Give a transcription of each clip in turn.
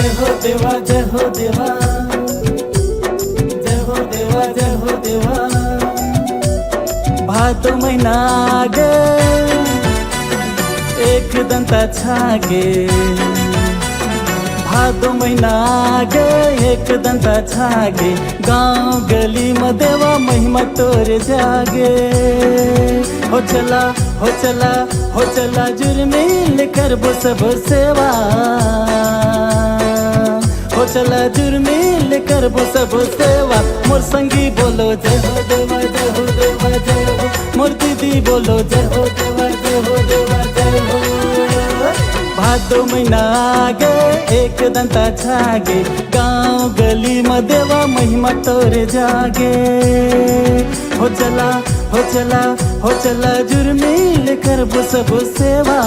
जय हो देवा जय हो देवा, जय हो देवा जय हो देवा। भादो महिना गे एक दंता छागे, भादो महिना गे एक दंता छागे, गाँव गली में देवा महिमा तोरे जागे। हो चला हो चला हो चला जुर्मिल करबो सब सेवा, हो चला जुर्मिल करबो सब सेवा। मोर संगी बोलो जय हो देवा जय हो देवा जय हो, मोर दीदी बोलो जय हो देवा जय हो देवा जय हो। भादो महिना गे एक दंता छागे, गाँव गली में देवा महिमा तोरे जागे। हो चला हो चला हो चला जुर्मिल करबो सब सेवा,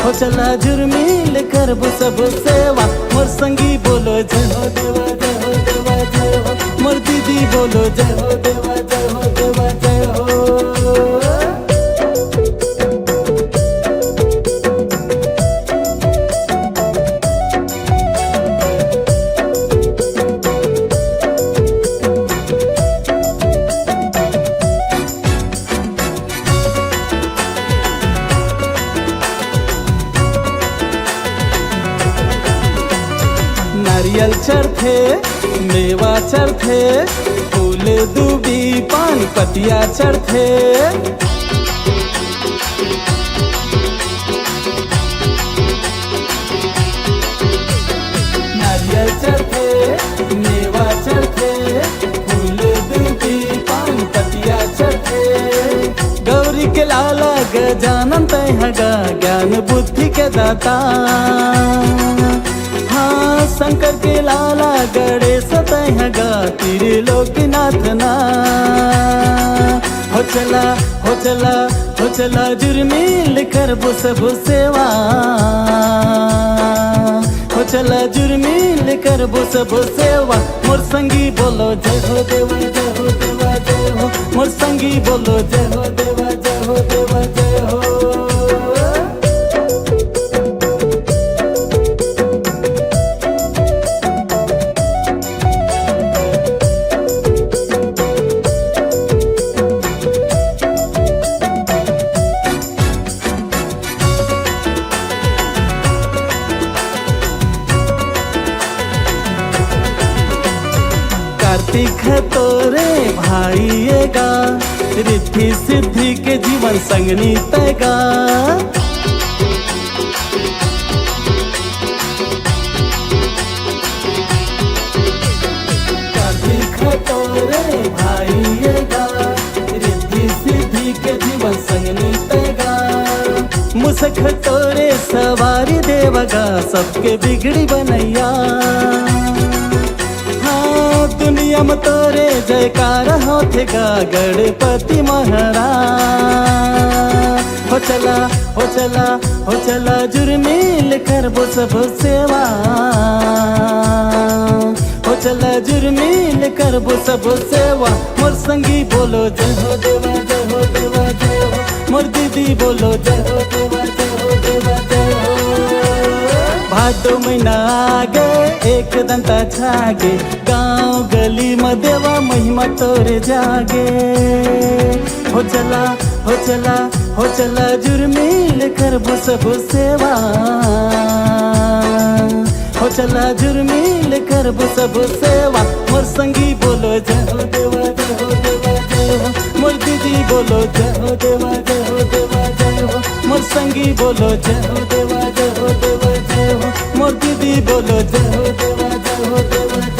हो चला जुर्मिल करबो सब सेवा। मोर संगी बोलो जय हो देवा जय हो देवा जय हो, मोर दीदी बोलो जय हो देवा जय हो देवा जय हो। नारियल चढ़थे मेवा चढ़थे, फूल दूबी पान पतिया चढ़थे। नारियल चढ़थे मेवा चढ़थे, फूल दूबी पान पतिया चढ़थे। गौरी के लाला गजानन तैहगा, ज्ञान बुद्धि के दाता। हाँ शंकर के लाला गणेश तैहगा, त्रिलोकीनाथ ना। हो चला हो चला हो चला जुर्मिल करबो सब सेवा, हो चला जुर्मिल करबो सब सेवा। मोर संगी बोलो जय हो देवा जय हो देवा जय हो, मोर संगी बोलो जय हो देवा जय हो देवा जय हो। कार्तिक तोरे भाईएगा, रिद्धि सिद्धि के जीवन संगनी तैगा। कार्तिक तोरे भाईएगा, रिद्धि सिद्धि के जीवन संगनी तैगा। मुसख तोरे सवारी देवगा, सबके बिगड़ी बनैया। दुनिया में तोरे जयकार होथेगा, गणपति महाराज। हो चला हो चला हो चला जुर्मिल करबो सब सेवा, हो चला जुर्मिल करबो सब सेवा। मोर संगी बोलो जय हो देवा जय हो देवा जय हो, मोर दीदी बोलो जय हो देवा जय हो देवा जय हो। भादो महिना गे एक दंता छागे, गाँव गली में देवा महिमा तोरे जागे। हो चला हो चला हो चला जुर्मिल करबो सब सेवा, हो चला जुर्मिल करबो सब सेवा। मोर संगी बोलो जय हो देवा जय हो देवा जय हो, मोर दीदी बोलो जय हो देवा जय हो देवा जय हो, मोर संगी बोलो जय हो देवा जय हो देवा जय हो, मोर दीदी बोलो जय हो देवा जय हो देवा जय हो।